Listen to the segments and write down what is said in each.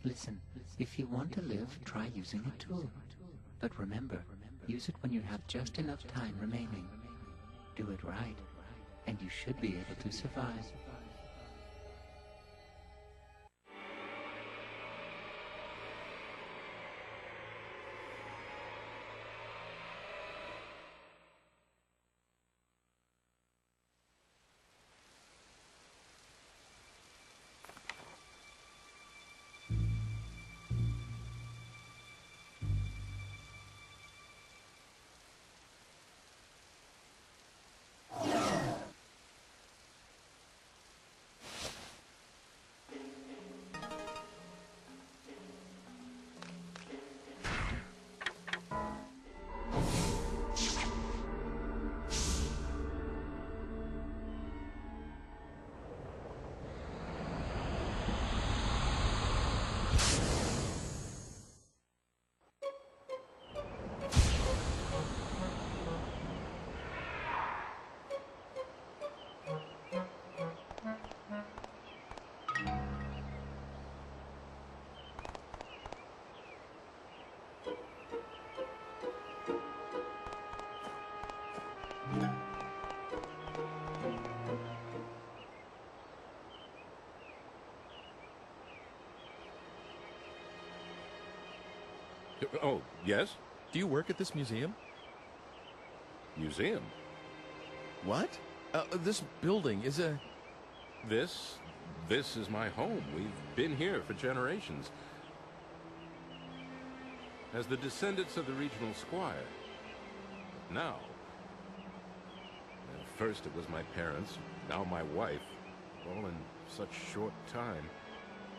Listen, if you want to live, try using a tool. But remember, use it when you have just enough time remaining. Do it right, and you should be able to survive. Oh, yes? Do you work at this museum? Museum? What? This building is a... This is my home. We've been here for generations. As the descendants of the regional squire. But now... At first it was my parents, now my wife. All in such short time.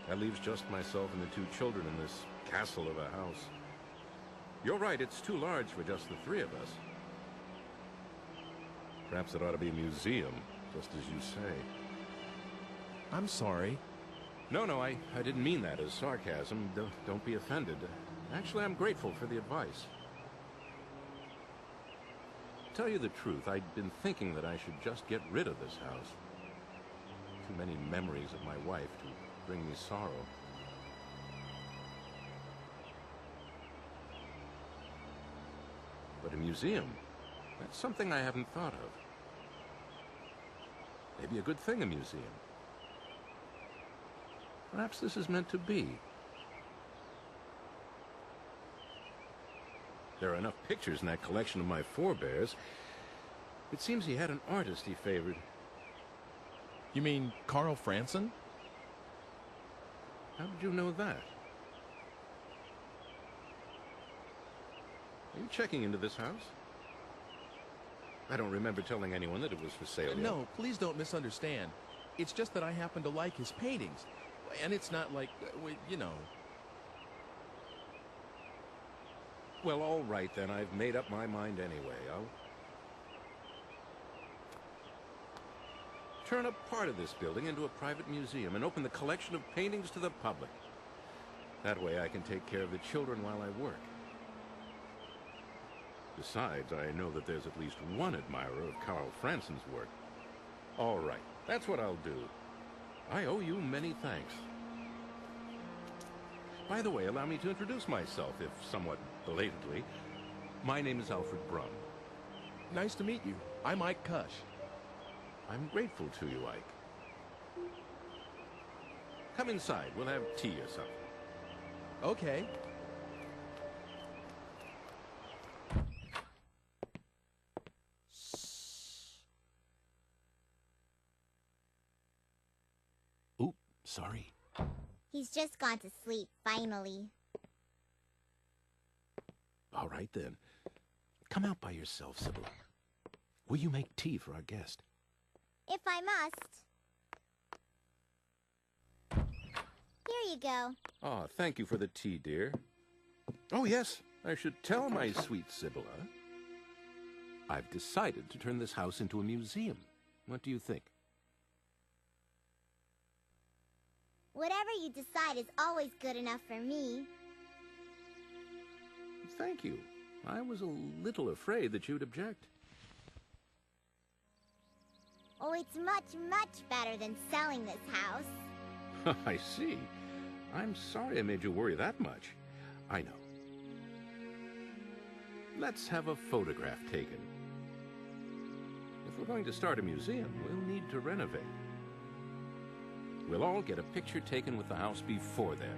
That leaves just myself and the two children in this castle of a house. You're right, it's too large for just the three of us. Perhaps it ought to be a museum, just as you say. I'm sorry. No, I didn't mean that as sarcasm. Don't be offended. Actually, I'm grateful for the advice. To tell you the truth, I'd been thinking that I should just get rid of this house. Too many memories of my wife to bring me sorrow. But a museum, that's something I haven't thought of. Maybe a good thing, a museum. Perhaps this is meant to be. There are enough pictures in that collection of my forebears. It seems he had an artist he favored. You mean Carl Franson? How did you know that? Are you checking into this house? I don't remember telling anyone that it was for sale yet. No, please don't misunderstand. It's just that I happen to like his paintings. And it's not like, you know... Well, all right then. I've made up my mind anyway. I'll turn a part of this building into a private museum and open the collection of paintings to the public. That way I can take care of the children while I work. Besides, I know that there's at least one admirer of Carl Franson's work. All right, that's what I'll do. I owe you many thanks. By the way, allow me to introduce myself, if somewhat belatedly. My name is Alfred Brum. Nice to meet you. I'm Ike Kush. I'm grateful to you, Ike. Come inside. We'll have tea or something. Okay. Oop, sorry. He's just gone to sleep, finally. All right, then. Come out by yourself, Sybil. Will you make tea for our guest? If I must. Here you go. Oh, thank you for the tea, dear. Oh, yes, I should tell my sweet Sibylla. I've decided to turn this house into a museum. What do you think? Whatever you decide is always good enough for me. Thank you. I was a little afraid that you'd object. Oh, it's much, much better than selling this house. I see. I'm sorry I made you worry that much. I know. Let's have a photograph taken. If we're going to start a museum, we'll need to renovate. We'll all get a picture taken with the house before then.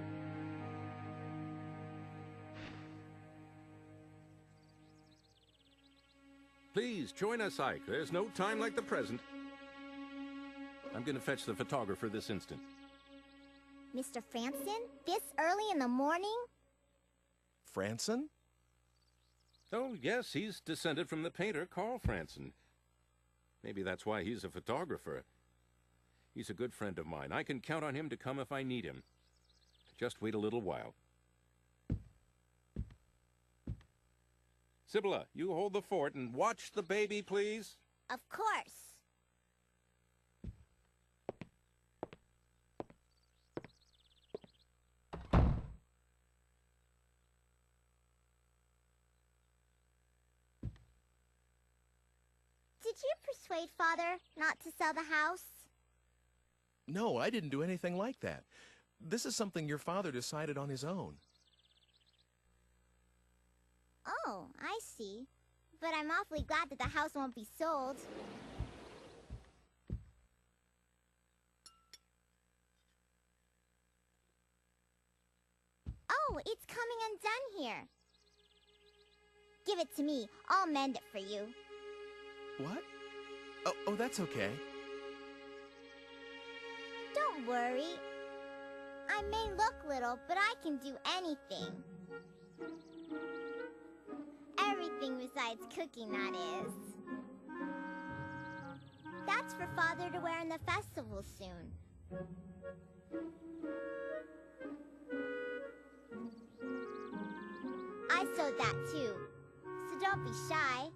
Please join us, Ike. There's no time like the present. I'm going to fetch the photographer this instant. Mr. Franson? This early in the morning? Franson? Oh, yes, he's descended from the painter Carl Franson. Maybe that's why he's a photographer. He's a good friend of mine. I can count on him to come if I need him. Just wait a little while. Sibylla, you hold the fort and watch the baby, please. Of course. Did you persuade Father not to sell the house? No, I didn't do anything like that. This is something your father decided on his own. Oh, I see. But I'm awfully glad that the house won't be sold. Oh, it's coming undone here. Give it to me. I'll mend it for you. What? Oh, that's okay. Don't worry. I may look little, but I can do anything. Everything besides cooking, that is. That's for Father to wear in the festival soon. I sewed that too, so don't be shy.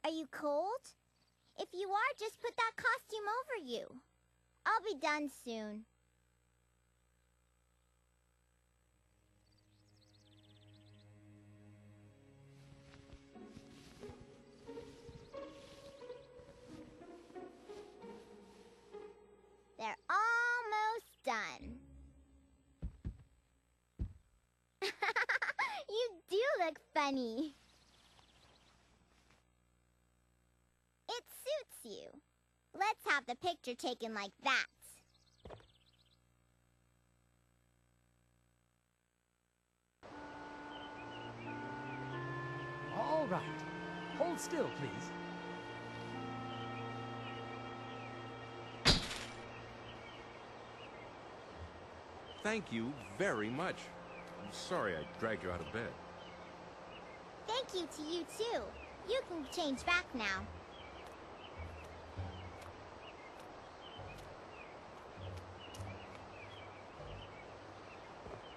Are you cold? If you are, just put that costume over you. I'll be done soon. They're almost done. You do look funny. It suits you. Let's have the picture taken like that. All right. Hold still, please. Thank you very much. I'm sorry I dragged you out of bed. Thank you to you, too. You can change back now.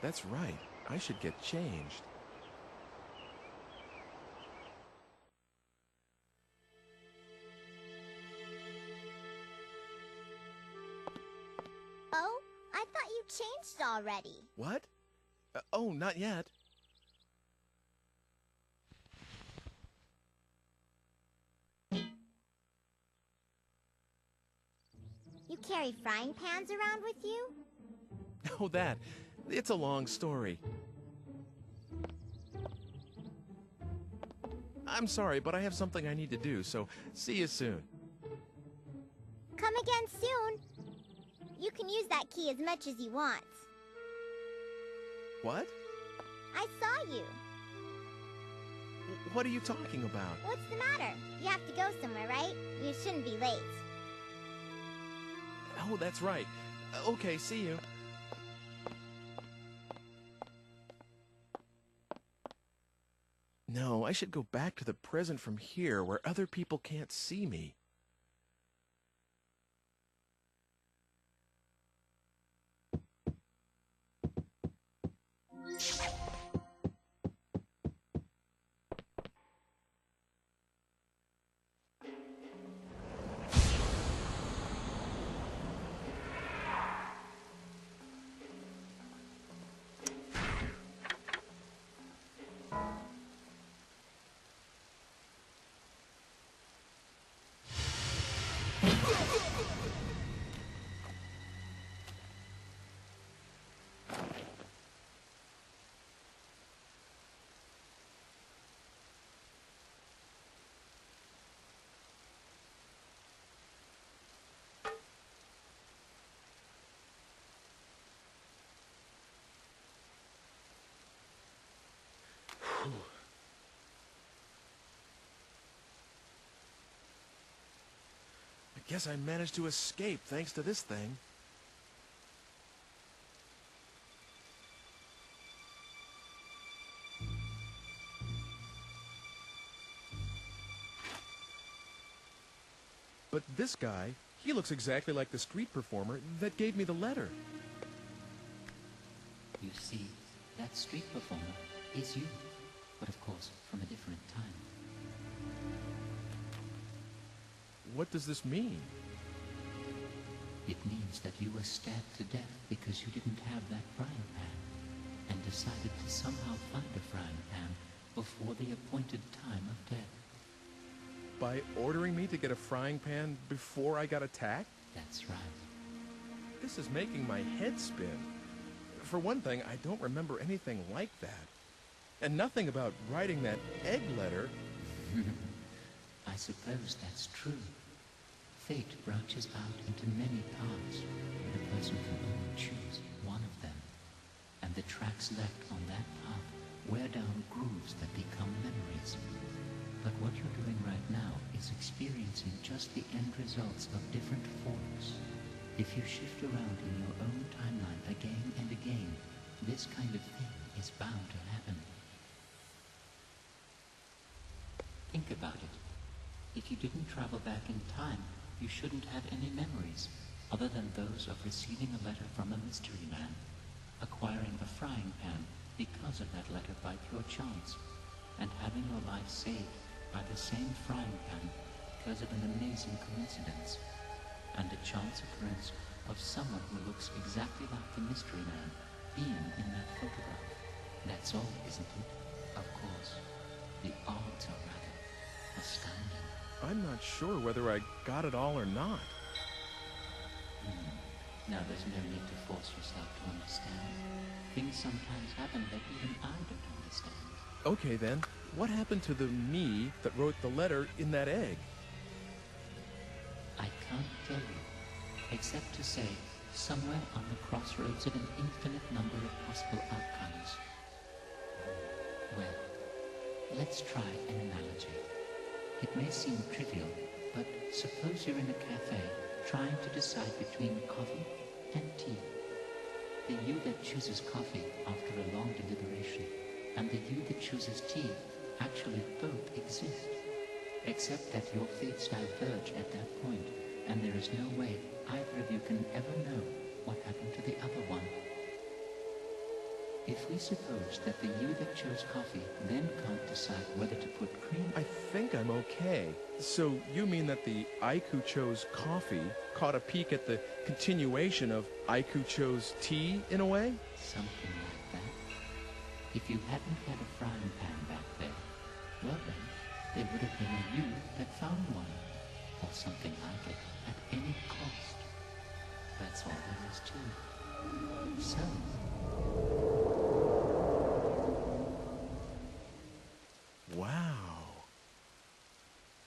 That's right. I should get changed. Oh, I thought you changed already. What? Oh, not yet. You carry frying pans around with you? Oh, that. It's a long story. I'm sorry, but I have something I need to do, so see you soon. Come again soon. You can use that key as much as you want. What? I saw you. What are you talking about? What's the matter? You have to go somewhere, right? You shouldn't be late. Oh, that's right. Okay, see you. No, I should go back to the present from here where other people can't see me. I guess I managed to escape thanks to this thing. But this guy, he looks exactly like the street performer that gave me the letter. You see, that street performer is you, but of course from a different time. What does this mean? It means that you were stabbed to death because you didn't have that frying pan, and decided to somehow find a frying pan before the appointed time of death. By ordering me to get a frying pan before I got attacked? That's right. This is making my head spin. For one thing, I don't remember anything like that. And nothing about writing that egg letter. I suppose that's true. Fate branches out into many paths, and the person can only choose one of them. And the tracks left on that path wear down grooves that become memories. But what you're doing right now is experiencing just the end results of different forks. If you shift around in your own timeline again and again, this kind of thing is bound to happen. Think about it. If you didn't travel back in time, you shouldn't have any memories, other than those of receiving a letter from a mystery man, acquiring a frying pan because of that letter by pure chance, and having your life saved by the same frying pan because of an amazing coincidence, and a chance occurrence of someone who looks exactly like the mystery man being in that photograph. That's all, isn't it? Of course. The odds are rather astounding. I'm not sure whether I got it all or not. Now there's no need to force yourself to understand. Things sometimes happen that even I don't understand. Okay then, what happened to the me that wrote the letter in that egg? I can't tell you, except to say, somewhere on the crossroads of an infinite number of possible outcomes. Well, let's try an analogy. It may seem trivial, but suppose you're in a cafe trying to decide between coffee and tea. The you that chooses coffee after a long deliberation and the you that chooses tea actually both exist, except that your fates diverge at that point, and there is no way either of you can ever know what happened to the other one. If we suppose that the you that chose coffee then can't decide whether to put cream... I think I'm okay. So you mean that the I who chose coffee caught a peek at the continuation of I who chose tea in a way? Something like that. If you hadn't had a frying pan back there, well then, there would have been a you that found one, or something like it, at any cost. That's all there is to it. So,